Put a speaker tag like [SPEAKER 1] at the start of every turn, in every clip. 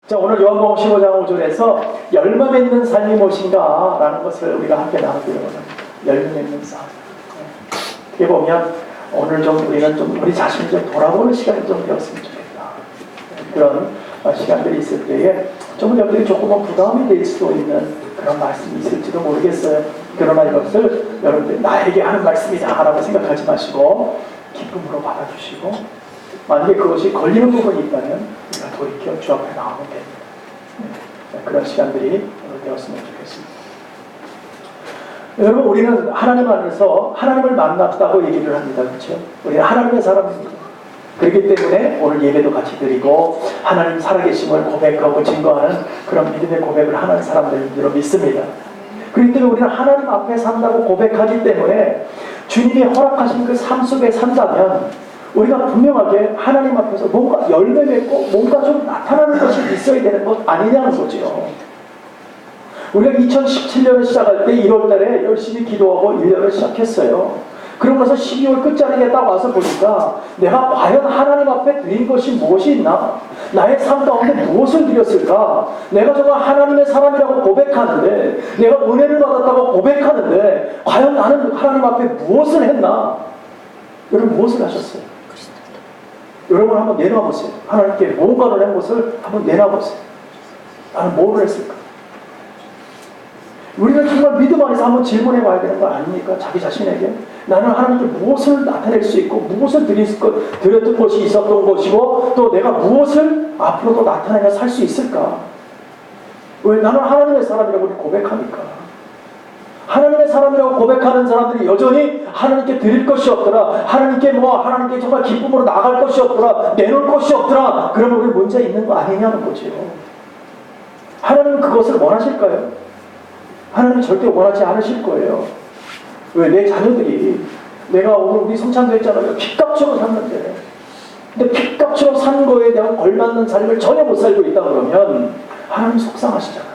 [SPEAKER 1] 자, 오늘 요한복음 15장 5절에서 열매 맺는 삶이 무엇인가 라는 것을 우리가 함께 나누기로 합니다. 열매 맺는 삶. 어떻게 보면 오늘 좀 우리는 좀 우리 자신을 좀 돌아보는 시간이 좀 되었으면 좋겠다. 그런 시간들이 있을 때에 좀 여러분들이 조금은 부담이 될 수도 있는 그런 말씀이 있을지도 모르겠어요. 그러나 이것을 여러분들 나에게 하는 말씀이다 라고 생각하지 마시고 기쁨으로 받아주시고, 만약에 그것이 걸리는 부분이 있다면 우리가 돌이켜 주 앞에 나오면 됩니다. 그런 시간들이 되었으면 좋겠습니다. 여러분, 우리는 하나님 안에서 하나님을 만났다고 얘기를 합니다. 그렇죠? 우리는 하나님의 사람입니다. 그렇기 때문에 오늘 예배도 같이 드리고 하나님 살아계심을 고백하고 증거하는 그런 믿음의 고백을 하는 사람들로 믿습니다. 그렇기 때문에 우리는 하나님 앞에 산다고 고백하기 때문에 주님이 허락하신 그 삶 속에 산다면 우리가 분명하게 하나님 앞에서 뭔가 열매 맺고 뭔가 좀 나타나는 것이 있어야 되는 것 아니냐는 거죠. 우리가 2017년을 시작할 때 1월달에 열심히 기도하고 1년을 시작했어요. 그러고 나서 12월 끝자리에 딱 와서 보니까 내가 과연 하나님 앞에 드린 것이 무엇이 있나? 나의 삶 가운데 무엇을 드렸을까? 내가 정말 하나님의 사람이라고 고백하는데, 내가 은혜를 받았다고 고백하는데 과연 나는 하나님 앞에 무엇을 했나? 여러분, 무엇을 하셨어요? 여러분 한번 내놔보세요. 하나님께 뭔가를 한 것을 한번 내놔보세요. 나는 뭐를 했을까? 우리는 정말 믿음 안에서 한번 질문해 봐야 되는 거 아닙니까? 자기 자신에게. 나는 하나님께 무엇을 나타낼 수 있고 무엇을 드렸던 것이 있었던 것이고 또 내가 무엇을 앞으로도 나타내며 살 수 있을까? 왜 나는 하나님의 사람이라고 고백하니까. 하나님의 사람이라고 고백하는 사람들이 여전히 하나님께 드릴 것이 없더라, 하나님께 하나님께 정말 기쁨으로 나갈 것이 없더라, 내놓을 것이 없더라, 그러면 우리 문제 있는 거 아니냐는 거죠. 하나님은 그것을 원하실까요? 하나님은 절대 원하지 않으실 거예요. 왜? 내 자녀들이, 내가 오늘 우리 성찬도 했잖아요. 핏값으로 샀는데, 근데 핏값으로 산 거에 대한 걸맞는 삶을 전혀 못 살고 있다 그러면 하나님 속상하시잖아요.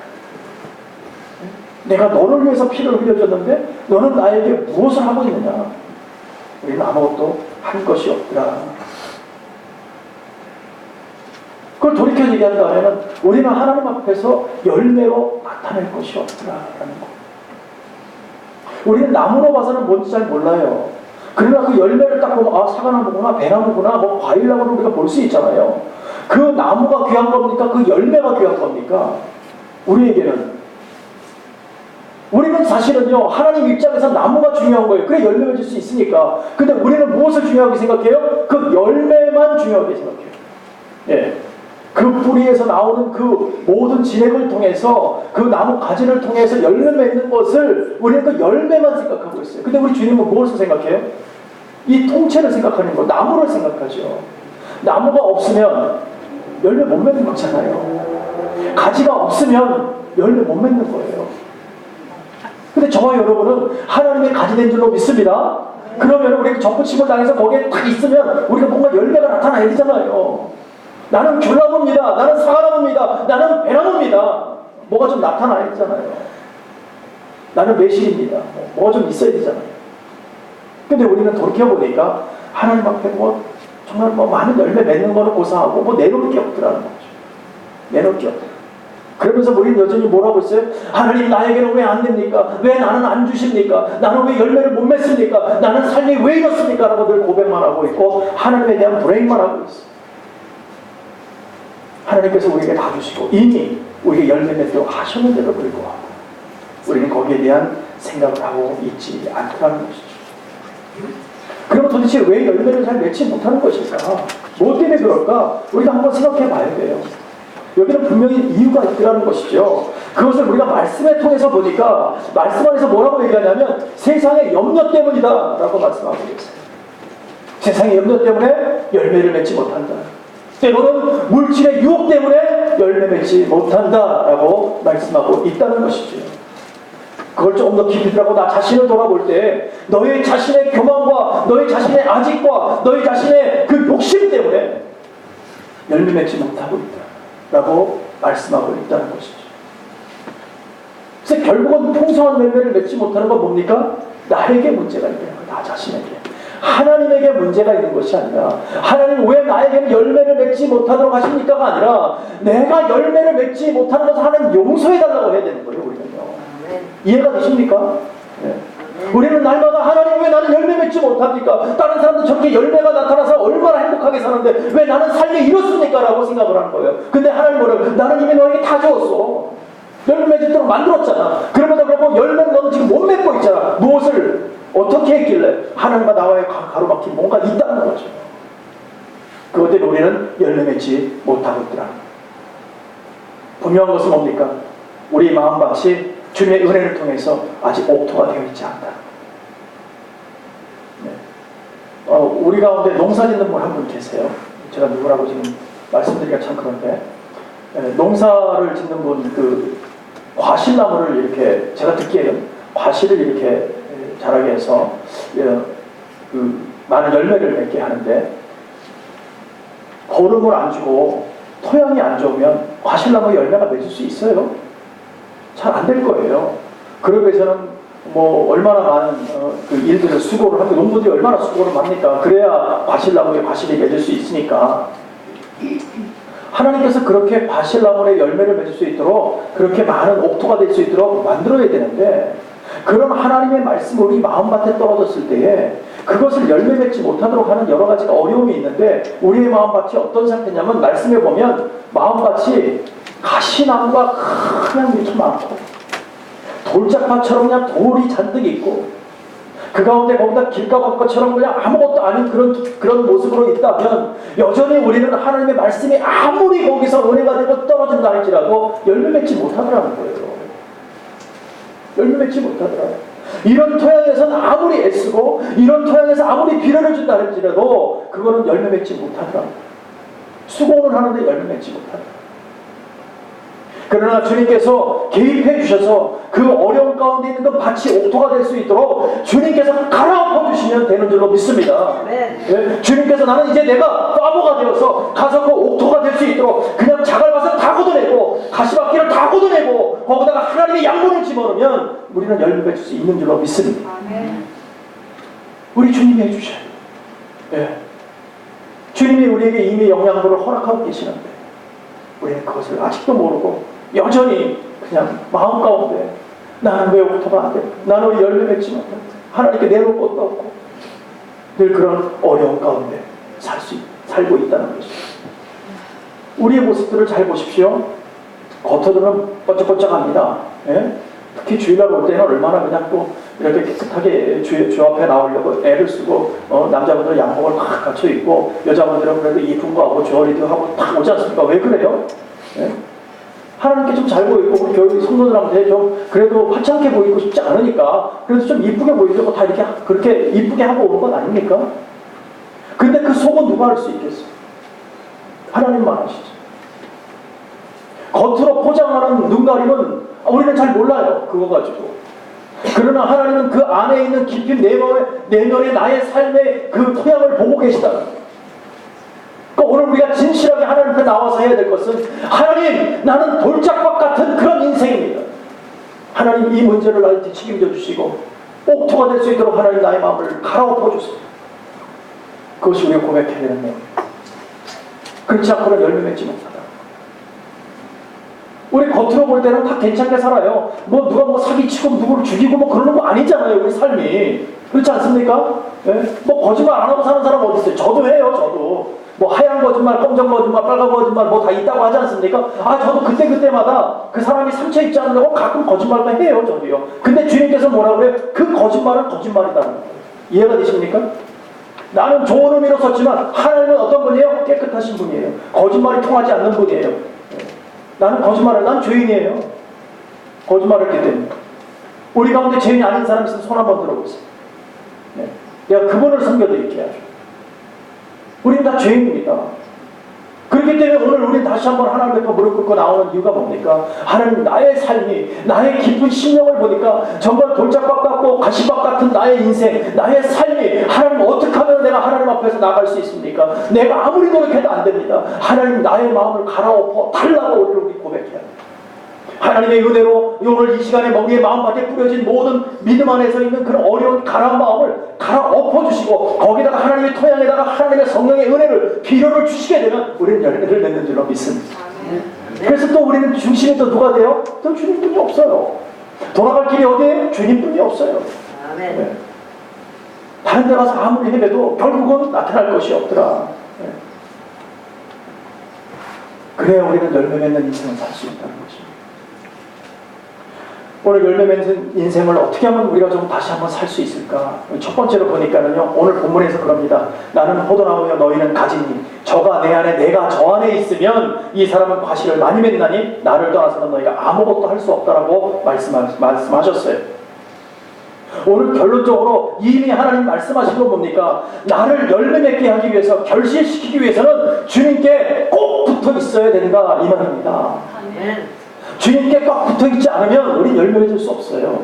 [SPEAKER 1] 내가 너를 위해서 피를 흘려줬는데 너는 나에게 무엇을 하고 있느냐? 우리는 아무것도 한 것이 없더라. 그걸 돌이켜 얘기한다면 우리는 하나님 앞에서 열매로 나타낼 것이 없더라라는 거. 우리는 나무로 봐서는 뭔지 잘 몰라요. 그러나 그 열매를 딱 보면 아, 사과나무구나, 배나무구나, 뭐 과일나무를 우리가 볼 수 있잖아요. 그 나무가 귀한 겁니까? 그 열매가 귀한 겁니까? 우리는 사실은요, 하나님 입장에서 나무가 중요한 거예요. 그래 열매 맺을 수 있으니까. 근데 우리는 무엇을 중요하게 생각해요? 그 열매만 중요하게 생각해요. 예. 그 뿌리에서 나오는 그 모든 진액을 통해서, 그 나무 가지를 통해서 열매 맺는 것을 우리는 그 열매만 생각하고 있어요. 근데 우리 주님은 무엇을 생각해요? 이 통째를 생각하는 거, 나무를 생각하죠. 나무가 없으면 열매 못 맺는 거잖아요. 가지가 없으면 열매 못 맺는 거예요. 근데 저와 여러분은 하나님의 가지 된 줄로 믿습니다. 그러면 우리가 접붙임을 당해서 거기에 딱 있으면 우리가 뭔가 열매가 나타나야 되잖아요. 나는 귤나무입니다. 나는 사과나무입니다. 나는 배나무입니다. 뭐가 좀 나타나야 되잖아요. 나는 매실입니다. 뭐가 좀 있어야 되잖아요. 근데 우리는 돌이켜보니까 하나님 앞에 정말 많은 열매 맺는 거는 고사하고 내놓을 게 없더라는 거죠. 내놓을 게 없더라. 그러면서 우리는 여전히 뭐라고 있어요? 하나님 나에게는 왜 안 됩니까? 왜 나는 안 주십니까? 나는 왜 열매를 못 맺습니까? 나는 삶이 왜 이렇습니까? 라고 늘 고백만 하고 있고 하나님에 대한 불행만 하고 있어요. 하나님께서 우리에게 다 주시고 이미 우리에게 열매 맺도록 하셨는데도 불구하고 우리는 거기에 대한 생각을 하고 있지 않다는 것이죠. 그러면 도대체 왜 열매를 잘 맺지 못하는 것일까? 뭐 때문에 그럴까? 우리가 한번 생각해 봐야 돼요. 여기는 분명히 이유가 있더라는 것이죠. 그것을 우리가 말씀을 통해서 보니까 말씀 안에서 뭐라고 얘기하냐면 세상의 염려 때문이다 라고 말씀하고 있어요. 세상의 염려 때문에 열매를 맺지 못한다. 때로는 물질의 유혹 때문에 열매 맺지 못한다 라고 말씀하고 있다는 것이죠. 그걸 조금 더 깊이 들어가고 나 자신을 돌아볼 때 너의 자신의 교만과 너의 자신의 아직과 너의 자신의 그 욕심 때문에 열매 맺지 못하고 있다 라고 말씀하고 있다는 것이죠. 그래서 결국은 풍성한 열매를 맺지 못하는 건 뭡니까? 나에게 문제가 있다는 거예요. 나 자신에게. 하나님에게 문제가 있는 것이 아니라 하나님 왜 나에게는 열매를 맺지 못하도록 하십니까가 아니라 내가 열매를 맺지 못하는 것을 하나님 용서해달라고 해야 되는 거예요. 우리는요. 이해가 되십니까? 네. 우리는 날마다 하나님 왜 나는 열매 맺지 못합니까? 다른 사람들 저렇게 열매가 나타나서 얼마나 행복하게 사는데 왜 나는 삶이 이렇습니까? 라고 생각을 하는 거예요. 근데 하나님 뭐래요? 나는 이미 너에게 다 줬어. 열매 맺도록 만들었잖아. 그러면서 그러고 열매를 너는 지금 못 맺고 있잖아. 무엇을 어떻게 했길래 하나님과 나와의 가로막힌 뭔가 있다는 거죠. 그것 때문에 우리는 열매 맺지 못하고 있더라. 분명한 것은 뭡니까? 우리 마음밭이 주님의 은혜를 통해서 아직 옥토가 되어 있지 않다. 네. 우리 가운데 농사 짓는 분 한 분 계세요. 제가 누구라고 지금 말씀드리기가 참 그런데 농사를 짓는 분 과실나무를 이렇게 제가 듣기에는 과실을 이렇게 자라게 해서 많은 열매를 맺게 하는데 거름을 안 주고 토양이 안 좋으면 과실나무 열매가 맺을 수 있어요? 잘 안 될 거예요. 그러기 위해서는 뭐 얼마나 많은 일들을 수고를 하고 농부들이 얼마나 수고를 합니까? 그래야 과실나무에 과실이 맺을 수 있으니까 하나님께서 그렇게 과실나무에 열매를 맺을 수 있도록 그렇게 많은 옥토가 될 수 있도록 만들어야 되는데 그런 하나님의 말씀이 우리 마음밭에 떨어졌을 때에 그것을 열매 맺지 못하도록 하는 여러 가지가 어려움이 있는데 우리의 마음밭이 어떤 상태냐면 말씀에 보면 마음밭이 가시나무가 그냥 이렇게 많고 돌짝밭처럼 그냥 돌이 잔뜩 있고 그 가운데 거기다 길가밭처럼 그냥 아무것도 아닌 그런 모습으로 있다면 여전히 우리는 하나님의 말씀이 아무리 거기서 은혜가 되고 떨어진다 할지라도 열매 맺지 못하더라는 거예요. 열매 맺지 못하더라고요. 이런 토양에서는 아무리 애쓰고 이런 토양에서 아무리 비료를 준다 할지라도 그거는 열매 맺지 못하더라고요. 수고는 하는데 열매 맺지 못하더라고요. 그러나 주님께서 개입해 주셔서 그 어려운 가운데 있는 그 밭이 옥토가 될 수 있도록 주님께서 갈아엎어 주시면 되는 줄로 믿습니다. 네? 주님께서 나는 이제 내가 과부가 되어서 가서 그 옥토가 될 수 있도록 그냥 자갈밭을 다 걷어내고 가시밭길을 다 걷어내고 거기다가 하나님의 양분을 집어넣으면 우리는 열매 맺을 수 있는 줄로 믿습니다. 우리 주님이 해주셔요. 네. 주님이 우리에게 이미 영양분을 허락하고 계시는데 우리는 그것을 아직도 모르고 여전히 그냥 마음 가운데 나는 왜 옥토가 안 돼? 나는 왜 열매 맺지 못해? 하나님께 내놓을 것도 없고 늘 그런 어려운 가운데 살고 있다는 것입니다. 우리의 모습들을 잘 보십시오. 겉으로는 번쩍번쩍합니다. 예? 특히 주일날 올 때는 얼마나 그냥 또 이렇게 깨끗하게 주 앞에 나오려고 애를 쓰고 남자분들은 양복을 막 갖춰 입고 여자분들은 그래도 이쁜 거 하고 주얼리도 하고 딱 오지 않습니까? 왜 그래요? 예? 하나님께 좀 잘 보이고 우리 교회 성도들한테 좀 그래도 화창하게 보이고 싶지 않으니까 그래도 좀 이쁘게 보이려고 다 이렇게 그렇게 이쁘게 하고 오는 건 아닙니까? 근데 그 속은 누가 알 수 있겠어요? 하나님만 아시죠. 겉으로 포장하는 눈 가림은 우리는 잘 몰라요. 그거 가지고. 그러나 하나님은 그 안에 있는 깊은 내면의 나의 삶의 그 토양을 보고 계시다는 거예요. 그러니까 오늘 우리가 진실하게 하나님 앞에 나와서 해야 될 것은 하나님 나는 돌짝밭 같은 그런 인생입니다. 하나님 이 문제를 나한테 책임져 주시고 옥토가 될 수 있도록 하나님 나의 마음을 갈아엎어 주세요. 그것이 우리가 고백해야 되는 거예요. 그렇지 않고는 열매 맺지 못하다. 우리 겉으로 볼 때는 다 괜찮게 살아요. 뭐 누가 뭐 사기치고 누구를 죽이고 뭐 그러는 거 아니잖아요. 우리 삶이. 그렇지 않습니까? 예? 뭐 거짓말 안 하고 사는 사람 어디 있어요? 저도 해요. 저도. 뭐 하얀 거짓말, 검정 거짓말, 빨간 거짓말 뭐 다 있다고 하지 않습니까? 저도 그때마다 그 사람이 상처 입지 않으려고 가끔 거짓말만 해요. 저도요. 근데 주님께서 뭐라고 그래요? 그 거짓말은 거짓말이다는 거예요. 이해가 되십니까? 나는 좋은 의미로 썼지만 하나님은 어떤 분이에요? 깨끗하신 분이에요. 거짓말이 통하지 않는 분이에요. 나는 난 죄인이에요. 거짓말을 했기 때문에. 우리 가운데 죄인이 아닌 사람이 있으면 손 한번 들어보세요. 네. 내가 그분을 섬겨드릴게요. 우리는 다 죄인입니다. 그렇기 때문에 오늘 우리는 다시 한번 하나님 앞에 무릎 꿇고 나오는 이유가 뭡니까? 하나님 나의 삶이 나의 깊은 심령을 보니까 정말 돌짝밭 같고 가시밭 같은 나의 인생 나의 삶이 하나님 어떻게 하면 내가 하나님 앞에서 나갈 수 있습니까? 내가 아무리 노력해도 안 됩니다. 하나님 나의 마음을 갈아엎어 달라고 우리 고백해야 합니다. 하나님의 은혜로 오늘 이 시간에 머리에 마음밭에 뿌려진 모든 믿음 안에서 있는 그런 어려운 가라앉은 마음을 갈아 엎어주시고 거기다가 하나님의 토양에다가 하나님의 성령의 은혜를 비료를 주시게 되면 우리는 열매를 맺는 줄로 믿습니다. 그래서 또 우리는 중심이 또 누가 돼요? 또 주님뿐이 없어요. 돌아갈 길이 어디에요? 주님뿐이 없어요. 네. 다른 데 가서 아무리 헤매도 결국은 나타날 것이 없더라. 네. 그래야 우리는 열매 맺는 인생을 살 수 있다는 것입니다. 오늘 열매 맺는 인생을 어떻게 하면 우리가 좀 다시 한번 살 수 있을까? 첫 번째로 보니까는요, 오늘 본문에서 그럽니다. 나는 포도나무여 너희는 가지니 저가 내 안에 내가 저 안에 있으면 이 사람은 과실을 많이 맺나니 나를 떠나서는 너희가 아무것도 할 수 없다라고 말씀하셨어요. 오늘 결론적으로 이미 하나님 말씀하신 건 뭡니까? 나를 열매 맺게 하기 위해서, 결실시키기 위해서는 주님께 꼭 붙어 있어야 된다 이 말입니다. 주님께 꽉 붙어 있지 않으면 우리는 열매 맺을 수 없어요.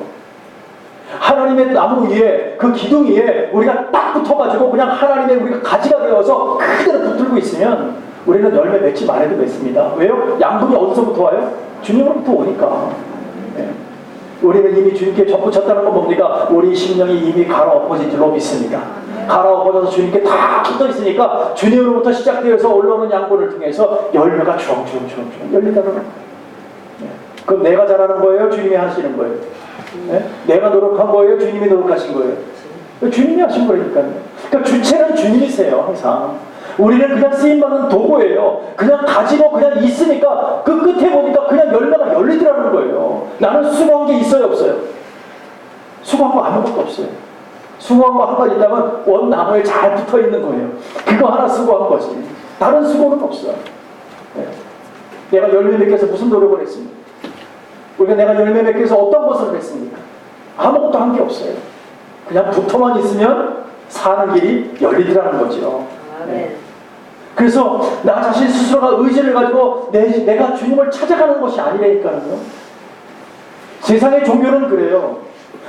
[SPEAKER 1] 하나님의 나무 위에, 그 기둥 위에 우리가 딱 붙어가지고 그냥 하나님의 우리가 가지가 되어서 그대로 붙들고 있으면 우리는 열매 맺지 말아도 맺습니다. 왜요? 양분이 어디서부터 와요? 주님으로부터 오니까. 네. 우리는 이미 주님께 접붙였다는 건 뭡니까? 우리 심령이 이미 갈아 엎어진 줄로 믿습니다. 갈아 엎어져서 주님께 다 붙어 있으니까 주님으로부터 시작되어서 올라오는 양분을 통해서 열매가 주렁주렁 열린다는 거예요. 그럼 내가 잘하는 거예요? 주님이 하시는 거예요? 네? 내가 노력한 거예요? 주님이 노력하신 거예요? 주님이 하신 거니까요. 그러니까 주체는 주님이세요, 항상. 우리는 그냥 쓰임받는 도구예요. 그냥 가지고 그냥 있으니까 그 끝에 보니까 그냥 열매가 열리더라는 거예요. 나는 수고한 게 있어요, 없어요? 수고한 거 아무것도 없어요. 수고한 거 한 번 있다면 원나무에 잘 붙어 있는 거예요. 그거 하나 수고한 거지. 다른 수고는 없어요. 네. 내가 열매 맺기 위해서 무슨 노력을 했습니까? 우리가 내가 열매 맺기 위해서 어떤 것을 했습니까? 아무것도 한 게 없어요. 그냥 붙어만 있으면 사는 길이 열리더라는 거죠. 네. 그래서 나 자신 스스로가 의지를 가지고 내가 주님을 찾아가는 것이 아니라니까요. 세상의 종교는 그래요.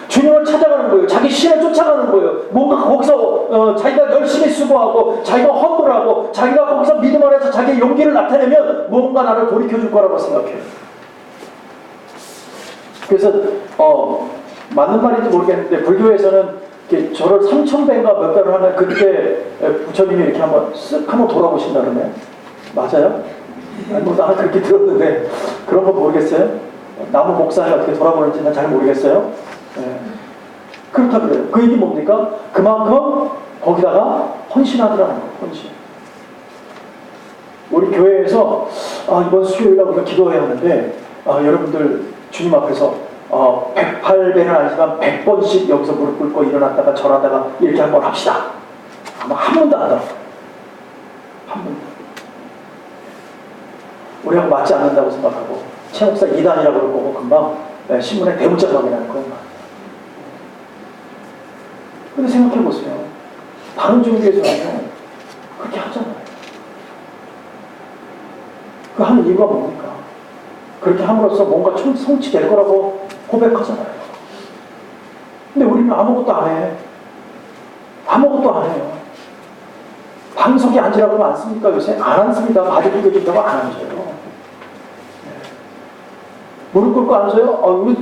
[SPEAKER 1] 주님을 찾아가는 거예요. 자기 신을 쫓아가는 거예요. 뭔가 거기서 자기가 열심히 수고하고 자기가 헌물하고 자기가 거기서 믿음 안에서 자기의 용기를 나타내면 뭔가 나를 돌이켜줄 거라고 생각해요. 그래서 맞는 말인지 모르겠는데 불교에서는 저를 3,000배인가 몇 배를 하면 그때 부처님이 이렇게 한번 돌아보신다 그러네. 맞아요? 아니 뭐 나는 그렇게 들었는데 그런 거 모르겠어요? 나무 목상이 어떻게 돌아보는지는 잘 모르겠어요? 네. 그렇다 그래요. 그 얘기 뭡니까? 그만큼 거기다가 헌신하더라는 거예요. 헌신. 우리 교회에서 이번 수요일날 우리가 기도해야 하는데 여러분들 주님 앞에서 108배는 아니지만 100번씩 여기서 무릎 꿇고 일어났다가 절하다가 이렇게 한번 합시다. 아마 한 번도 안 하더라고요. 한 번도. 우리하고 맞지 않는다고 생각하고 최 목사 2단이라고 그럴 거고 금방 신문에 대문짝하게 날 거예요. 근데 생각해보세요. 다른 종교에서는 그렇게 하잖아요. 그 하는 이유가 뭡니까? 그렇게 함으로써 뭔가 성취될 거라고 고백하잖아요. 근데 우리는 아무것도 안 해. 아무것도 안 해요. 방석에 앉으라고 하면 앉습니까? 요새 안 앉습니다. 바디 비벼준다고 안 앉아요. 네. 무릎 꿇고 앉아요?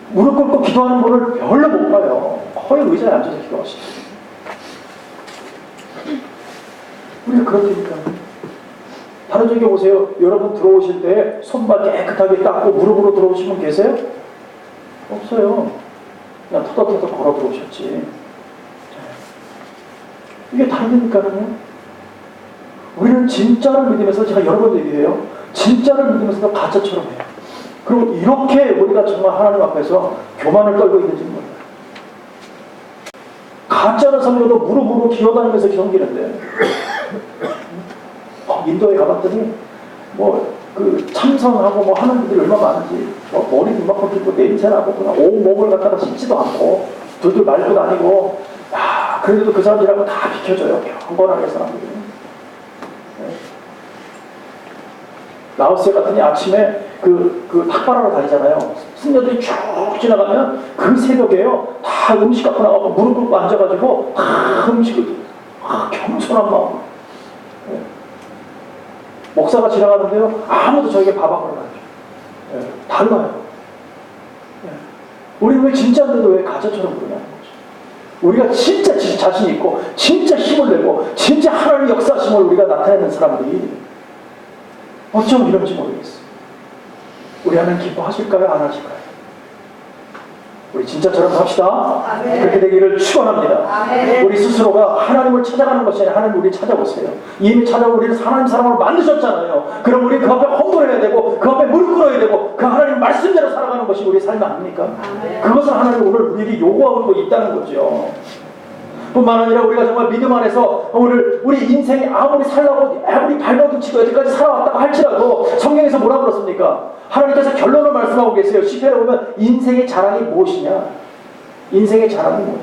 [SPEAKER 1] 무릎 꿇고 기도하는 분을 별로 못 봐요. 거의 의자에 앉아서 기도하시죠. 우리가 그렇다니까. 다른 종교 보세요. 여러분 들어오실 때 손발 깨끗하게 닦고 무릎으로 들어오신 분 계세요? 없어요. 그냥 터덕터덕 걸어 들어오셨지. 이게 다르니까요. 우리는 진짜를 믿으면서, 제가 여러 번 얘기해요. 진짜를 믿으면서도 가짜처럼 해요. 그리고 이렇게 우리가 정말 하나님 앞에서 교만을 떨고 있는지 몰라요. 가짜는 성도도 무릎으로 기어다니면서 섬기는데 인도에 가봤더니 그 참선하고 하는 분들이 얼마나 많은지 머리 이만큼 들고 냄새나고 그냥 온 몸을 갖다가 씻지도 않고 둘둘 말고 다니고 그래도 그 사람들하고 다 비켜줘요. 경건하게 사람들이. 네. 라오스에 갔더니 아침에 그 탁발하러 다니잖아요. 승려들이 쭉 지나가면 그 새벽에요. 다 음식 갖고 나가고 무릎 꿇고 앉아가지고 다 음식을 겸손한 마음. 네. 목사가 지나가는데요. 아무도 저에게 밥 안 걸어가죠. 달라요. 우리는 왜 진짜인데도 왜 가짜처럼 그러냐는 거죠. 우리가 진짜 자신 있고 진짜 힘을 내고 진짜 하나님의 역사심을 우리가 나타내는 사람들이 어쩜 이런지 모르겠어요. 우리 하나님 기뻐하실까요? 안 하실까요? 우리 진짜처럼 삽시다. 아멘. 그렇게 되기를 축원합니다. 아멘. 우리 스스로가 하나님을 찾아가는 것이 아니라 하나님 우리 찾아보세요. 이미 찾아온 우리를 하나님 사람으로 만드셨잖아요. 그럼 우리 그 앞에 헌물해야 되고 그 앞에 무릎 꿇어야 되고 그 하나님 말씀대로 살아가는 것이 우리 삶이 아닙니까? 아멘. 그것을 하나님 오늘 우리에게 요구하고 있다는 거죠. 뿐만 아니라 우리가 정말 믿음 안에서 오늘 우리 인생이 아무리 살라고 아무리 발버둥 치고 여태까지 살아왔다고 할지라도 성경에서 뭐라 그랬습니까? 하나님께서 결론을 말씀하고 계세요. 시편에 보면 인생의 자랑이 무엇이냐? 인생의 자랑은 뭐냐?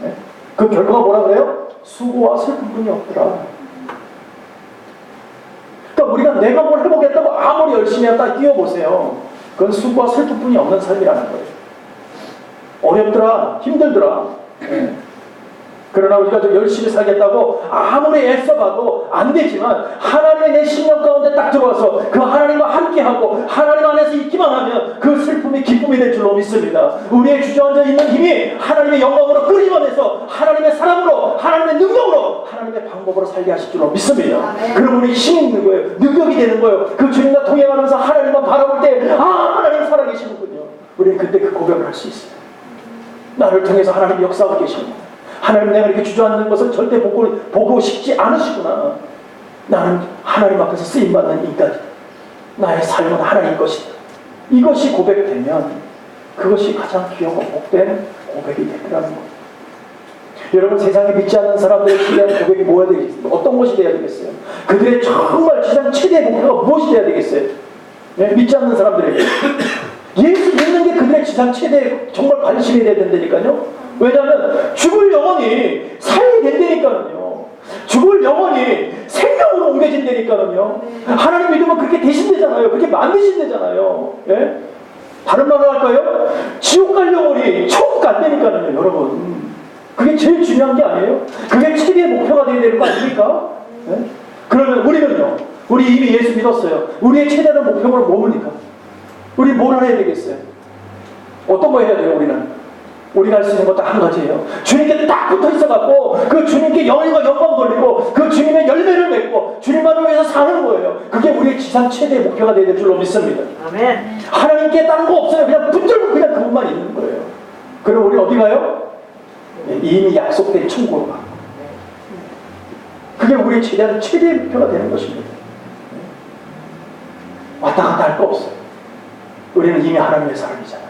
[SPEAKER 1] 네? 그 결과가 뭐라 그래요? 수고와 슬픔뿐이 없더라. 그러니까 우리가 내가 뭘 해보겠다고 아무리 열심히 했다 뛰어보세요. 그건 수고와 슬픔뿐이 없는 삶이라는 거예요. 어렵더라, 힘들더라. 네. 그러나 우리가 좀 열심히 살겠다고 아무리 애써봐도 안 되지만 하나님의 내 심령 가운데 딱 들어와서 그 하나님과 함께하고 하나님 안에서 있기만 하면 그 슬픔이 기쁨이 될 줄로 믿습니다. 우리의 주저앉아 있는 힘이 하나님의 영광으로 끓이면서 하나님의 사랑으로 하나님의 능력으로 하나님의 방법으로 살게 하실 줄로 믿습니다. 그럼 우리 힘이 있는 거예요. 능력이 되는 거예요. 그 주님과 동행하면서 하나님만 바라볼 때 하나님 살아계시는군요. 우리는 그때 그 고백을 할 수 있어요. 나를 통해서 하나님 역사하고 계시는구나. 하나님 내가 이렇게 주저앉는 것을 절대 보고 싶지 않으시구나. 나는 하나님 앞에서 쓰임받는 인간이다. 나의 삶은 하나님 것이다. 이것이 고백되면 그것이 가장 귀하고 복된 고백이 되더라는 겁니다. 여러분 세상에 믿지 않는 사람들의 최대한 고백이 뭐가 되겠어요? 어떤 것이 되어야 되겠어요? 그들의 정말 세상 최대의 목표가 무엇이 되어야 되겠어요? 네? 믿지 않는 사람들에게 예수 믿는 게 그들의 지상 최대의 정말 관심이 되어야 된다니까요. 왜냐하면 죽을 영혼이 살게 된다니까요. 죽을 영혼이 생명으로 옮겨진다니까요. 하나님 믿으면 그렇게 되신대잖아요. 그렇게 만드신대잖아요. 예? 다른 말로 할까요? 지옥 갈 영혼이 천국 간다니까요. 여러분 그게 제일 중요한 게 아니에요? 그게 최대의 목표가 되어야 되는 거 아닙니까? 예? 그러면 우리는요, 우리 이미 예수 믿었어요. 우리의 최대한 목표는 뭡니까? 우리 뭘 해야 되겠어요? 어떤 거 해야 돼요? 우리가 할 수 있는 것도 한 가지예요. 주님께 딱 붙어 있어갖고 그 주님께 영광과 영광 돌리고 그 주님의 열매를 맺고 주님만을 위해서 사는 거예요. 그게 우리의 지상 최대의 목표가 되어야 될 줄로 믿습니다. 아멘. 하나님께 다른 거 없어요. 그냥 붙들고 그냥 그것만 있는 거예요. 그럼 우리 어디 가요? 이미 약속된 천국으로 가고. 그게 우리의 최대의 목표가 되는 것입니다. 왔다 갔다 할 거 없어요. 우리는 이미 하나님의 사람이잖아요.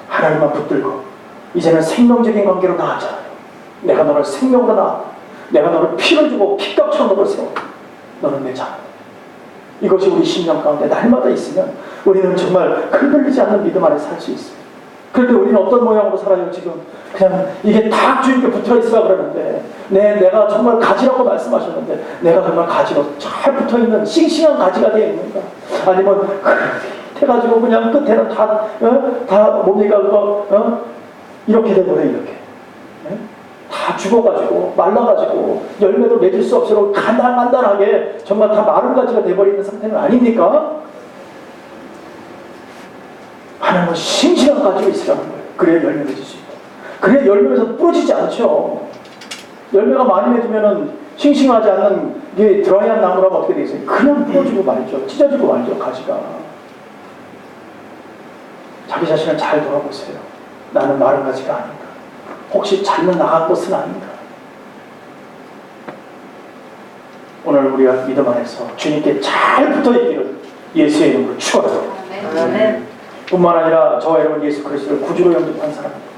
[SPEAKER 1] 하나님만 붙들고 이제는 생명적인 관계로 나왔잖아요. 내가 너를 생명으로 낳았다. 내가 너를 피를 주고 피값처럼 너를 세웠다. 너는 내 자녀다. 이것이 우리 심령 가운데 날마다 있으면 우리는 정말 흔들리지 않는 믿음 안에 살 수 있어요. 그런데 우리는 어떤 모양으로 살아요 지금? 그냥 이게 다 주님께 붙어있으라 그러는데 내가 정말 가지라고 말씀하셨는데 내가 정말 가지로 잘 붙어있는 싱싱한 가지가 되어 있는가? 아니면 해가지고 그냥 끝에는 다 뭡니까 그거 이렇게 돼버려 이렇게 다 죽어가지고 말라가지고 열매도 맺을 수 없도록 간단하게 정말 다 마른 가지가 돼버리는 상태는 아닙니까? 하나님은 싱싱한 가지가 있으라는 거예요. 그래야 열매 맺을 수 있다. 그래야 열매에서 부러지지 않죠. 열매가 많이 맺으면은 싱싱하지 않는 게 드라이한 나무라면 어떻게 되겠어요? 그냥 부러지고 말죠. 찢어지고 말죠 가지가. 자기 자신을 잘 돌아보세요. 나는 마른 가지가 아닌가? 혹시 잘못 나간 것은 아닌가? 오늘 우리가 믿음 안에서 주님께 잘 붙어있기를 예수의 이름으로 축원합니다. 뿐만 아니라 저와 여러분 예수 그리스도를 구주로 영접한 사람입니다.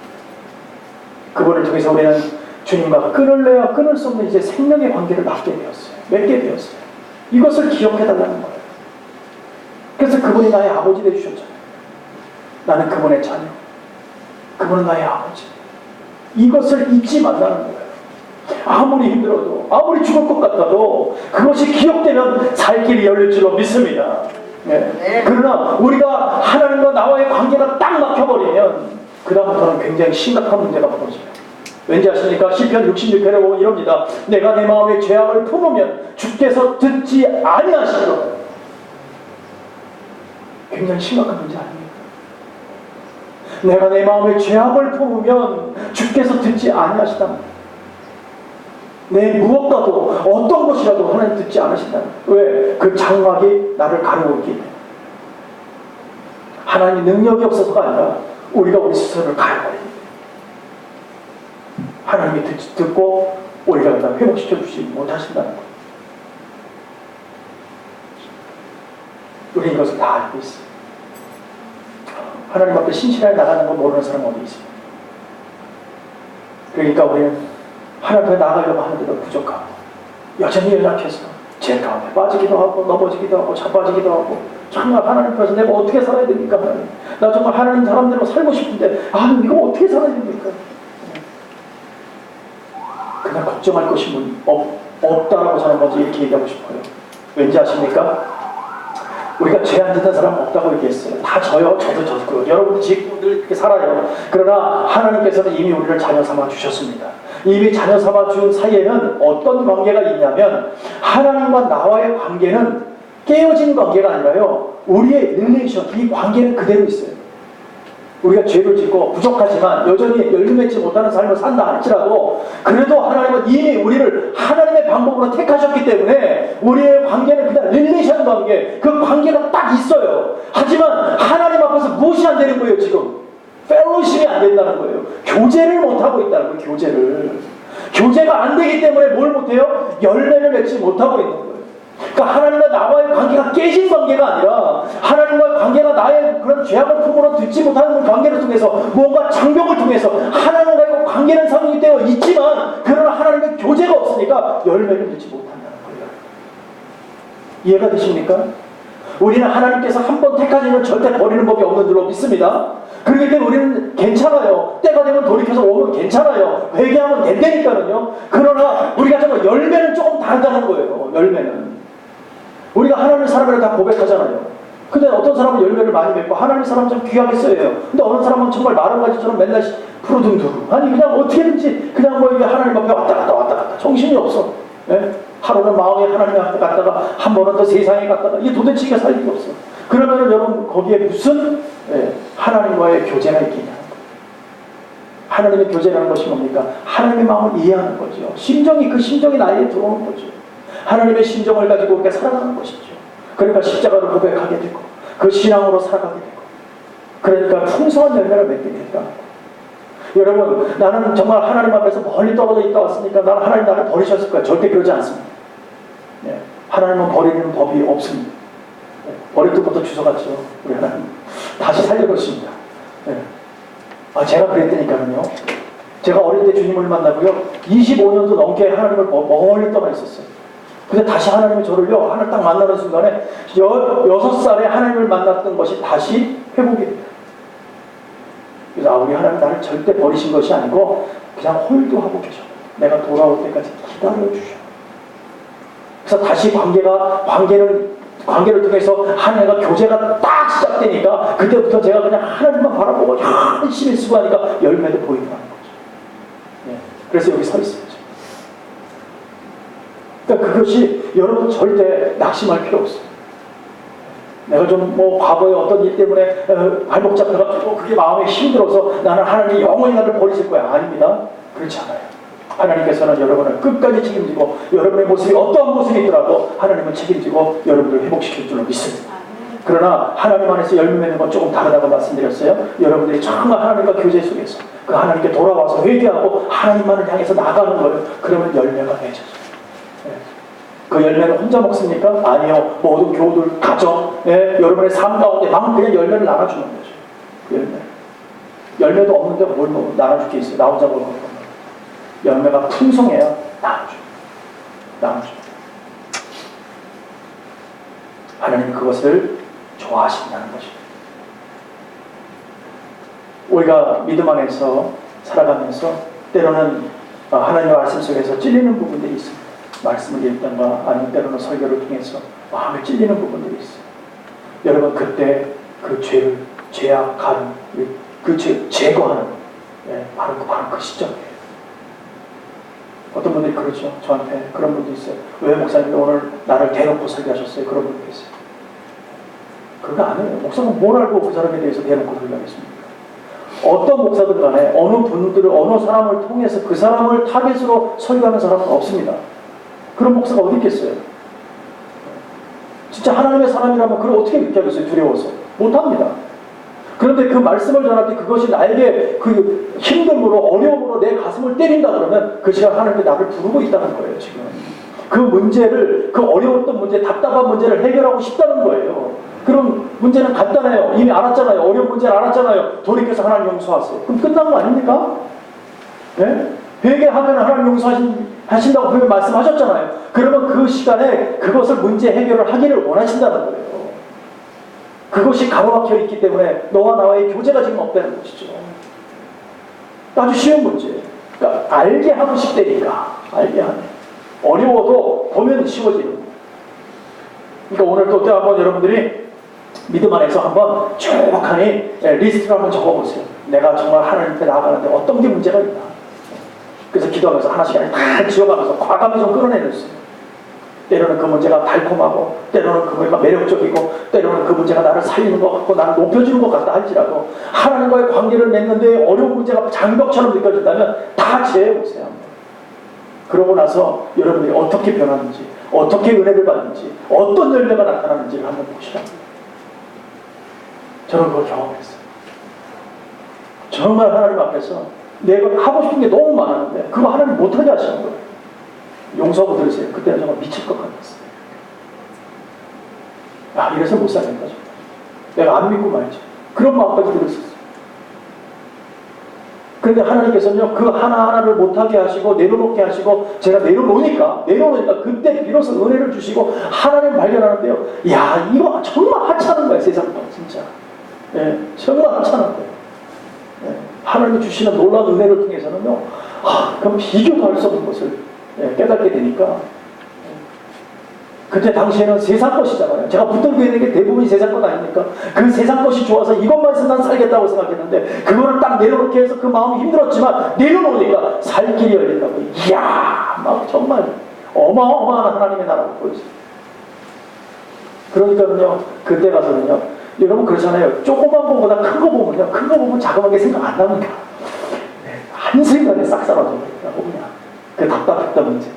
[SPEAKER 1] 그분을 통해서 우리는 주님과 끊을래야 끊을 수 없는 이제 생명의 관계를 맺게 되었어요. 맺게 되었어요. 이것을 기억해달라는 거예요. 그래서 그분이 나의 아버지 되주셨잖아요. 나는 그분의 자녀. 그분은 나의 아버지. 이것을 잊지 말라는 거예요. 아무리 힘들어도 아무리 죽을 것 같아도 그것이 기억되면 살 길이 열릴 줄로 믿습니다. 네. 그러나 우리가 하나님과 나와의 관계가 딱 막혀버리면 그 다음부터는 굉장히 심각한 문제가 벌어져요. 왠지 아십니까? 시편 66편에 보면 이럽니다. 내가 내 마음에 죄악을 품으면 주께서 듣지 아니하시리로다. 굉장히 심각한 문제 아닙니까? 내가 내 마음에 죄악을 품으면 주께서 듣지 아니하시다. 내 무엇과도 어떤 것이라도 하나님 듣지 않으신다. 왜? 그 장막이 나를 가르고 있기 때문에. 하나님 능력이 없어서가 아니라 우리가 우리 스스로를 가르고 하나님이 듣고 우리가 다 회복시켜 주지 못하신다는 것. 우리는 이것을 다 알고 있어요. 하나님 앞에 신실하게 나가는 거 모르는 사람 어디 있어요? 그러니까 우리는 하나님 앞에 나가려고 하는데도 부족하고 여전히 연약해서 죄 가운데 빠지기도 하고 넘어지기도 하고 자빠지기도 하고 정말 하나님 앞에서 내가 어떻게 살아야 됩니까? 하나님, 나 정말 하나님 사람대로 살고 싶은데 이거 어떻게 살아야 됩니까? 그냥 걱정할 것이 없다라고 저는 먼저 이렇게 얘기하고 싶어요. 왠지 아십니까? 우리가 죄 안 짓는 사람 없다고 얘기했어요. 다 저요. 저도 졌고요. 여러분도 짓고 늘 이렇게 살아요. 그러나 하나님께서는 이미 우리를 자녀 삼아 주셨습니다. 이미 자녀 삼아 준 사이에는 어떤 관계가 있냐면 하나님과 나와의 관계는 깨어진 관계가 아니라요. 우리의 릴레이션, 이 관계는 그대로 있어요. 우리가 죄를 짓고 부족하지만 여전히 열매 맺지 못하는 삶을 산다 할지라도 그래도 하나님은 이미 우리를 하나님의 방법으로 택하셨기 때문에 우리의 관계는 그냥 릴레이션 관계, 그 관계가 딱 있어요. 하지만 하나님 앞에서 무엇이 안 되는 거예요 지금? 펠로십이 안 된다는 거예요. 교제를 못하고 있다는 거예요. 교제가 안 되기 때문에 뭘 못해요? 열매를 맺지 못하고 있는 거예요. 그러니까 하나님과 나와의 관계가 깨진 관계가 아니라 하나님과의 관계가 나의 그런 죄악을 품으로 듣지 못하는 관계를 통해서 뭔가 장벽을 통해서 하나님과의 관계는 성립되어 있지만 그러나 하나님의 교제가 없으니까 열매를 맺지 못한다는 거예요. 이해가 되십니까? 우리는 하나님께서 한 번 택하시면 절대 버리는 법이 없는 줄로 믿습니다. 그렇기 때문에 우리는 괜찮아요. 때가 되면 돌이켜서 오면 괜찮아요. 회개하면 된다니까요. 그러나 우리가 정말 열매는 조금 다르다는 거예요. 열매는 우리가 하나님의 사람을 다 고백하잖아요. 근데 어떤 사람은 열매를 많이 맺고 하나님의 사람은 좀 귀하게 써요. 근데 어느 사람은 정말 마른가지처럼 맨날 푸르둥두루 아니 그냥 어떻게든지 그냥 뭐 이게 하나님 앞에 왔다 갔다 정신이 없어. 예? 하루는 마음에 하나님 앞에 갔다가 한 번은 또 세상에 갔다가 이게 도대체 이게 살 일이 없어. 그러면 여러분 거기에 무슨 하나님과의 교제가 있겠냐는 거예요. 하나님의 교제라는 것이 뭡니까? 하나님의 마음을 이해하는 거죠. 그 심정이 나에게 들어오는 거죠. 하나님의 심정을 가지고 우리가 살아가는 것이죠. 그러니까 십자가를 고백하게 되고 그 신앙으로 살아가게 되고 그러니까 풍성한 열매를 맺게 된다. 여러분 나는 정말 하나님 앞에서 멀리 떨어져 있다 왔으니까 나는 하나님 나를 버리셨을 거야. 절대 그러지 않습니다. 하나님은 버리는 법이 없습니다. 버릴 때부터 주워갔죠. 우리 하나님 다시 살려놓습니다. 제가 그랬다니까요. 제가 어릴 때 주님을 만나고요 25년도 넘게 하나님을 멀리 떠나 있었어요. 근데 다시 하나님이 저를요 하나님 딱 만나는 순간에 6살에 하나님을 만났던 것이 다시 회복이 돼요. 그래서 우리 하나님 나를 절대 버리신 것이 아니고 그냥 홀드하고 계셔. 내가 돌아올 때까지 기다려주셔. 그래서 다시 관계를 통해서 하나님과 교제가 딱 시작되니까 그때부터 제가 그냥 하나님만 바라보고 열심히 수고하니까 열매도 보이더라는 거죠. 그래서 여기 서 있어요. 그러니까 그것이 여러분 절대 낙심할 필요 없어요. 내가 좀 과거에 어떤 일 때문에 발목 잡다가 그게 마음에 힘들어서 나는 하나님이 영원히 나를 버리실 거야. 아닙니다. 그렇지 않아요. 하나님께서는 여러분을 끝까지 책임지고 여러분의 모습이 어떠한 모습이 있더라도 하나님은 책임지고 여러분을 회복시킬 줄로 믿습니다. 그러나 하나님 안에서 열매 맺는 건 조금 다르다고 말씀드렸어요. 여러분들이 정말 하나님과 교제 속에서 그 하나님께 돌아와서 회개하고 하나님만을 향해서 나가는 거예요. 그러면 열매가 맺어져요. 그 열매는 혼자 먹습니까? 아니요. 모든 교우들, 가정, 여러분의 삶 가운데 그냥 열매를 나눠주는 거죠. 그 열매도 없는데 뭘 나눠줄 게 있어요. 나 혼자 먹는 거. 열매가 풍성해야 나눠줘. 하나님은 그것을 좋아하신다는 것입니다. 우리가 믿음 안에서 살아가면서 때로는 하나님의 말씀 속에서 찔리는 부분들이 있습니다. 말씀을 읽던가 아니면 때로는 설교를 통해서 마음에 찔리는 부분들이 있어요. 여러분 그때 그 죄악, 가름, 그 죄 제거하는 바로 그 시점이에요. 어떤 분들이 그러죠. 저한테 그런 분도 있어요. 왜 목사님이 오늘 나를 대놓고 설교하셨어요? 그런 분도 있어요. 그거 안 해요. 목사가 뭘 알고 그 사람에 대해서 대놓고 설명하겠습니까? 어떤 목사든 간에 어느 분들을 어느 사람을 통해서 그 사람을 타겟으로 설교하는 사람은 없습니다. 그런 목사가 어디 있겠어요? 진짜 하나님의 사람이라면 그걸 어떻게 그렇게 하겠어요? 두려워서. 못합니다. 그런데 그 말씀을 전할 때 그것이 나에게 그 힘듦으로 어려움으로 내 가슴을 때린다 그러면 그 시간 하나님께 나를 부르고 있다는 거예요. 지금 그 문제를, 그 어려웠던 문제, 답답한 문제를 해결하고 싶다는 거예요. 그럼 문제는 간단해요. 이미 알았잖아요. 어려운 문제를 알았잖아요. 돌이켜서 하나님 용서하세요. 그럼 끝난 거 아닙니까? 네? 회개하면 하나님 용서하신다고 분명히 말씀하셨잖아요. 그러면 그 시간에 그것을 문제 해결을 하기를 원하신다는 거예요. 그것이 가로막혀 있기 때문에 너와 나와의 교제가 지금 없다는 것이죠. 아주 쉬운 문제. 그러니까 알게 하고 싶다니까. 알게 하네. 어려워도 보면 쉬워지는 거예요. 그러니까 오늘 또 한번 여러분들이 믿음 안에서 한번 쭉 리스트를 한번 적어보세요. 내가 정말 하나님께 나아가는데 어떤 게 문제가 있나. 그래서 기도하면서 하나씩 다 지어가면서 과감히 좀 끌어내렸어요. 때로는 그 문제가 달콤하고, 때로는 그 문제가 매력적이고, 때로는 그 문제가 나를 살리는 것 같고 나를 높여주는 것 같다 할지라도 하나님과의 관계를 맺는데 어려운 문제가 장벽처럼 느껴진다면 다 제해보세요. 그러고 나서 여러분들이 어떻게 변하는지, 어떻게 은혜를 받는지, 어떤 열매가 나타나는지를 한번 보시라고요. 저는 그걸 경험했어요. 정말 하나님 앞에서 내가 하고 싶은 게 너무 많았는데 그거 하나님 못하게 하시는 거예요. 용서하고 들으세요. 그때는 정말 미칠 것 같았어요. 아, 이래서 못 살겠다. 정말. 내가 안 믿고 말이죠. 그런 마음까지 들었었어요. 그런데 하나님께서는요, 그 하나하나를 못하게 하시고 내려놓게 하시고 제가 내려놓으니까 그때 비로소 은혜를 주시고 하나님을 발견하는데요. 야, 이거 정말 하찮은 거예요. 세상과 진짜. 예, 정말 하찮은 거예요. 예, 하나님이 주시는 놀라운 은혜를 통해서는요, 그럼 비교도 할 수 없는 것을 깨닫게 되니까. 그때 당시에는 세상 것이잖아요. 제가 붙들고 있는 게 대부분이 세상 것 아닙니까? 그 세상 것이 좋아서 이것만 해서 난 살겠다고 생각했는데 그거를 딱 내려놓게 해서 그 마음이 힘들었지만 내려놓으니까 살 길이 열린다고. 이야, 막 정말 어마어마한 하나님의 나라를 보여줘요. 그러니까는요, 그때 가서는요, 여러분 그렇잖아요. 조그만 거보다 큰 거 보면요, 큰 거 보면 자그마하게 생각 안 납니다. 한순간에 싹 사라져 버리더라고, 그냥. 그 답답했던 문제.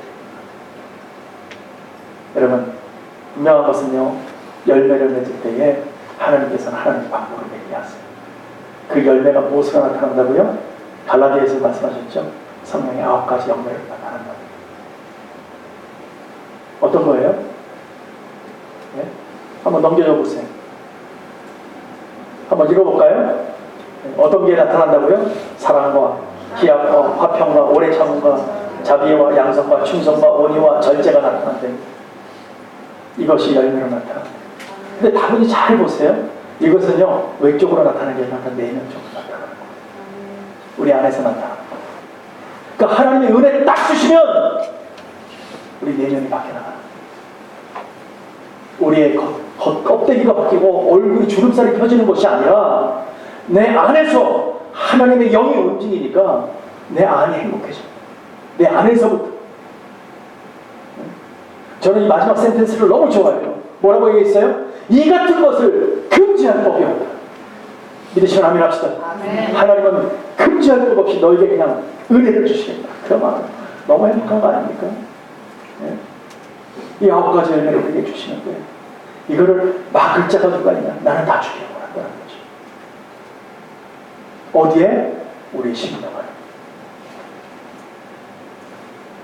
[SPEAKER 1] 여러분, 분명한 것은요, 열매를 맺을 때에 하나님께서는 하나님의 방법을 맺게 하세요. 그 열매가 무엇으로 나타난다고요? 갈라디아에서 말씀하셨죠? 성령의 9가지 열매를 나타난다. 어떤 거예요? 네? 한번 넘겨줘 보세요. 한번 읽어볼까요? 어떤 게 나타난다고요? 사랑과 희약과 화평과 오래 참음과 자비와 양성과 충성과 온유와 절제가 나타난다. 이것이 열매로 나타납니다. 근데 다분히 잘 보세요. 이것은요, 외적으로 나타나는 게 아니라 내면적으로 나타나는 거예요. 우리 안에서 나타나는 거예요. 그러니까 하나님의 은혜를 딱 주시면 우리 내면이 바뀌어 나가요. 우리의 껍데기가 바뀌고 얼굴이 주름살이 펴지는 것이 아니라 내 안에서 하나님의 영이 움직이니까 내 안이 행복해져요. 내 안에서부터. 저는 이 마지막 센텐스를 너무 좋아해요. 뭐라고 얘기했어요? 이 같은 것을 금지할 법이 없다. 믿으시면 아멘 합시다. 아멘. 하나님은 금지할 법 없이 너에게 그냥 은혜를 주시겠다. 그러면 너무 행복한 거 아닙니까? 네? 이 9가지 열매를 우리에게 주시는데 이거를 막을 자가 누가 있냐? 나는 다 주기를 원한다는 거죠. 어디에? 우리 심령 안에.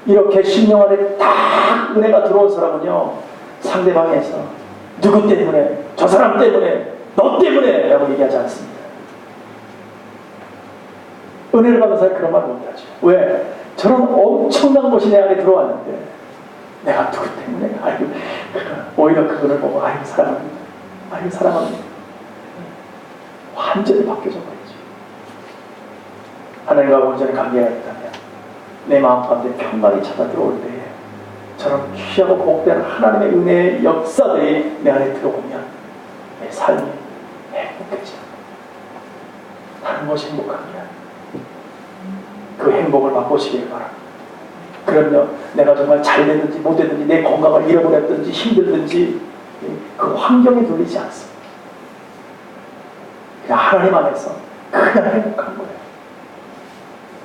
[SPEAKER 1] 이렇게 심령 안에 딱 은혜가 들어온 사람은요, 상대방에서 누구 때문에, 저 사람 때문에, 너 때문에 라고 얘기하지 않습니다. 은혜를 받는 사람이 그런 말 못하죠. 왜? 저런 엄청난 것이 내 안에 들어왔는데 내가 누구 때문에, 아이고, 오히려 그분을 보고 아이고 사랑합니다, 아이고 사랑합니다, 완전히 바뀌어져 버리죠. 하나님과 온전히 관계가 있다면 내 마음 가운데 평강이 찾아 들어올 때에 저런 귀하고 복된 하나님의 은혜의 역사들이 내 안에 들어오면 내 삶이 행복해져. 다른 것이 행복한 게 아니에요. 그 행복을 맛보시길 바랍니다. 그러면 내가 정말 잘됐든지 못됐든지 내 건강을 잃어버렸든지 힘들든지 그 환경에 눌리지 않습니다. 그냥 하나님 안에서 그냥 행복한 거예요.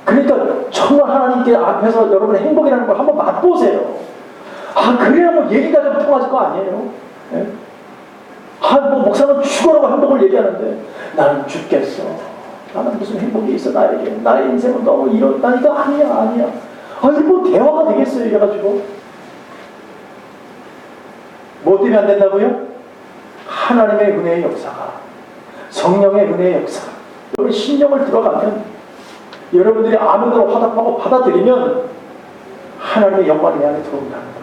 [SPEAKER 1] 그러니까 정말 하나님께 앞에서 여러분의 행복이라는 걸 한번 맛보세요. 그래야 뭐 얘기가 좀 통하실 거 아니에요. 예? 뭐 목사는 죽어라고 행복을 얘기하는데 나는 죽겠어. 나는 무슨 행복이 있어 나에게. 나의 인생은 너무 이렇다니까. 아니야. 이거 뭐 대화가 되겠어요 이래가지고. 뭐 때문에 안 된다고요? 하나님의 은혜의 역사가, 성령의 은혜의 역사가 여러분 신령을 들어가면, 여러분들이 아멘으로 화답하고 받아들이면 하나님의 영광이 내 안에 들어온다는 거예요.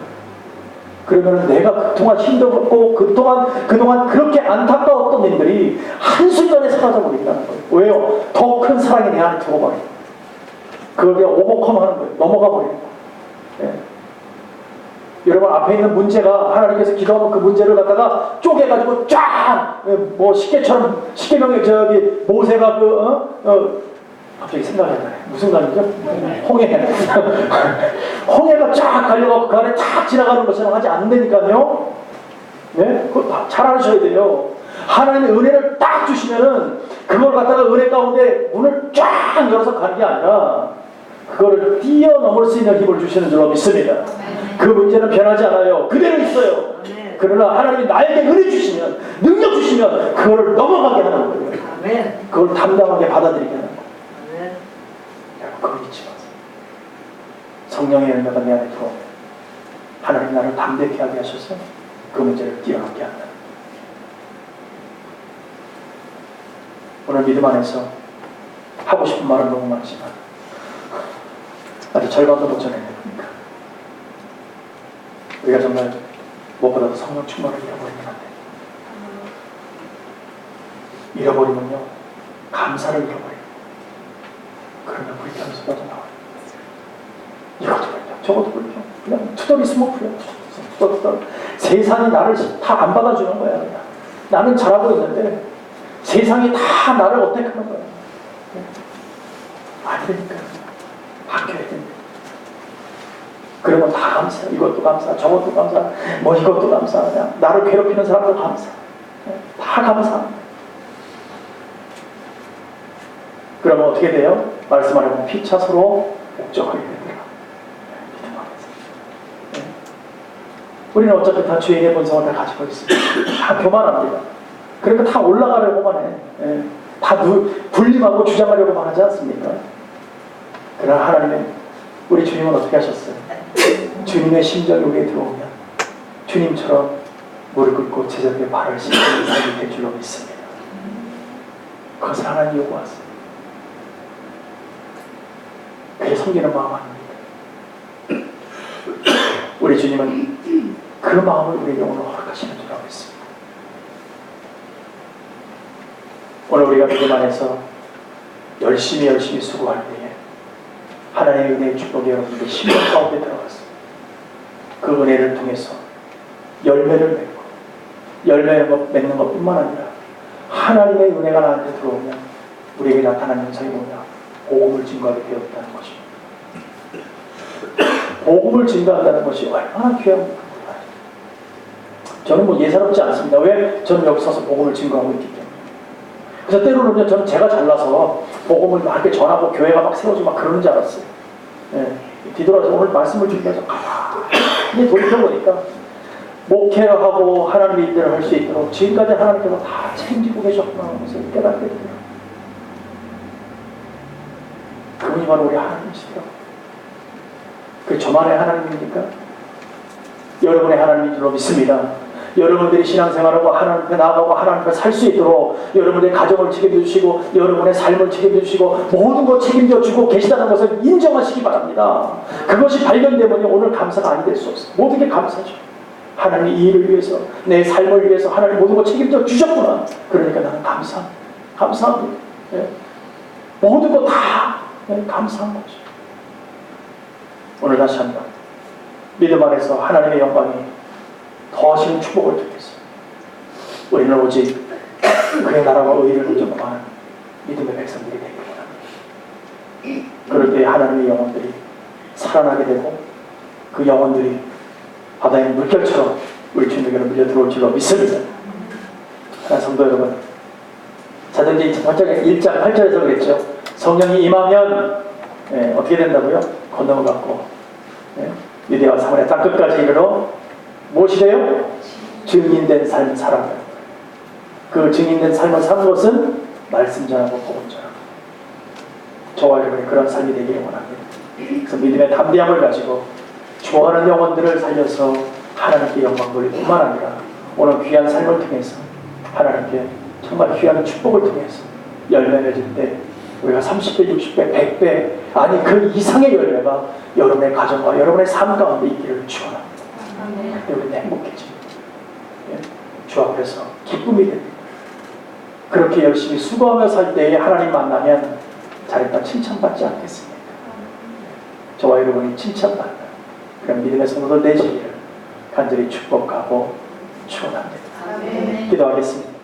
[SPEAKER 1] 그러면 내가 그동안 힘들었고 그동안 그렇게 안타까웠던 일들이 한순간에 사라져버린다는 거예요. 왜요? 더 큰 사랑이 내 안에 들어버려요. 그걸 그냥 오버컴하는 거예요. 넘어가 버리는 거예요. 예. 여러분 앞에 있는 문제가 하나님께서 기도하면 그 문제를 갖다가 쪼개가지고 쫙 뭐 십계명의 모세가 갑자기 생각이 안 나요. 무슨 강이죠? 홍해가 쫙 갈려가고 그 안에 쫙 지나가는 것처럼 하지 않는다니까요. 네? 그걸 잘 아셔야 돼요. 하나님의 은혜를 딱 주시면은 그걸 갖다가 은혜 가운데 문을 쫙 열어서 가는 게 아니라 그거를 뛰어넘을 수 있는 힘을 주시는 줄로 믿습니다. 그 문제는 변하지 않아요. 그대로 있어요. 그러나 하나님이 나에게 은혜 주시면, 능력 주시면 그거를 넘어가게 하는 거예요. 그걸 담당하게 받아들이게 하는 거예요. 그걸 잊지 마세요. 성령의 열매가 내 안에 들어오면 하나님 나를 담대케 하게 하셔서 그 문제를 뛰어넘게 한다. 오늘 믿음 안에서 하고 싶은 말은 너무 많지만 아직 절반도 못 전해내니까 우리가 정말 무엇보다도 성령 충만을 잃어버리면 안 돼요. 잃어버리면요 감사를 잃어버려요. 그러면 불평수가 나와요. 이것도 불평, 저것도 불평. 그냥 투덜이 스모크야. 투덜. 세상이 나를 다 안 받아주는 거야. 그냥. 나는 잘하고 있는데 세상이 다 나를 어택하는 거야. 아니니까 바뀌어야 된다. 그러면 다 감사. 이것도 감사, 저것도 감사, 뭐 이것도 감사. 그냥 나를 괴롭히는 사람도 감사. 다 감사. 그러면 어떻게 돼요? 말씀 안에 보면 피차 서로 목적하게 되더라. 믿음 안에서. 우리는 어차피 다 죄인의 본성을 다 가지고 있습니다. 다 교만합니다. 그러니까 다 올라가려고만 해. 다 군림하고 주장하려고만 하지 않습니까? 그러나 하나님은, 우리 주님은 어떻게 하셨어요? 주님의 심정이 우리에 들어오면 주님처럼 무릎 꿇고 제자들의 발을 씻는 삶이 될 줄로 믿습니다. 그것을 하나님 요구하세요. 그게 섬기는 마음 아닙니다. 우리 주님은 그 마음을 우리에게 오늘 허락하시는 줄 알고 있습니다. 오늘 우리가 믿음 안에서 열심히 수고할 때에 하나님의 은혜의 축복이 여러분들 심령 가운데 들어갔습니다. 그 은혜를 통해서 열매를 맺고, 열매를 맺는 것뿐만 아니라 하나님의 은혜가 나한테 들어오면 우리에게 나타나는 현상이 뭐냐? 복음을 증거하게 되었다는 것입니다. 복음을 증거한다는 것이 얼마나 귀한 겁니까? 저는 뭐 예사롭지 않습니다. 왜? 저는 여기 서서 복음을 증거하고 있기 때문에. 그래서 때로는 저는 제가 잘나서 복음을 막 이렇게 전하고 교회가 막 세워지고 막 그러는 줄 알았어요. 뒤돌아서 오늘 말씀을 준비해서 가만히 돌이켜보니까 목회하고 하나님의 일들을 할 수 있도록 지금까지 하나님께서 다 책임지고 계셨구나 하는 것을 깨닫게 돼요. 그분이 바로 우리 하나님이시더라고요. 그 저만의 하나님입니까? 여러분의 하나님인 줄로 믿습니다. 여러분들이 신앙생활하고 하나님 앞에 나아가고 하나님 앞에 살 수 있도록 여러분의 가정을 책임져 주시고 여러분의 삶을 책임져 주시고 모든 것 책임져 주고 계시다는 것을 인정하시기 바랍니다. 그것이 발견되면 오늘 감사가 아니 될 수 없어요. 모든 게 감사죠. 하나님 이 일을 위해서, 내 삶을 위해서 하나님 모든 것 책임져 주셨구나. 그러니까 나는 감사합니다. 모든 것 다 감사한 거죠. 오늘 다시 한번 믿음 안에서 하나님의 영광이 더하시는 축복을 통해서 우리는 오직 그의 나라와 의를 먼저 구하는 믿음의 백성들이 되기를 원합니다. 그럴 때 하나님의 영혼들이 살아나게 되고 그 영혼들이 바다의 물결처럼 우리 주님에게로 밀려 들어올 줄로 믿습니다. 하나 성도 여러분, 사도행전 1장 8절에서 그랬죠. 성령이 임하면 어떻게 된다고요? 건너을 갖고 유대와 사마리아 땅 끝까지 이르러 무엇이 돼요? 증인된 삶을 살아가요. 그 증인된 삶을 사는 것은 말씀 전하고 복음 전하고, 저와 여러분이 그런 삶이 되기를 원합니다. 그래서 믿음의 담대함을 가지고 좋아하는 영혼들을 살려서 하나님께 영광 돌릴 뿐만 아니라 오늘 귀한 삶을 통해서 하나님께 정말 귀한 축복을 통해서 열매 맺을 때 우리가 30배, 60배, 100배 아니 그 이상의 열매가 여러분의 가정과 여러분의 삶 가운데 있기를 축원합니다. 그때 우리는 행복해집니다. 주 앞에서 기쁨이 됩니다. 그렇게 열심히 수고하며 살 때에 하나님 만나면 잘했다 칭찬받지 않겠습니까? 저와 여러분이 칭찬받는 그런 믿음의 성도들 되시기를 간절히 축복하고 축원합니다. 기도하겠습니다.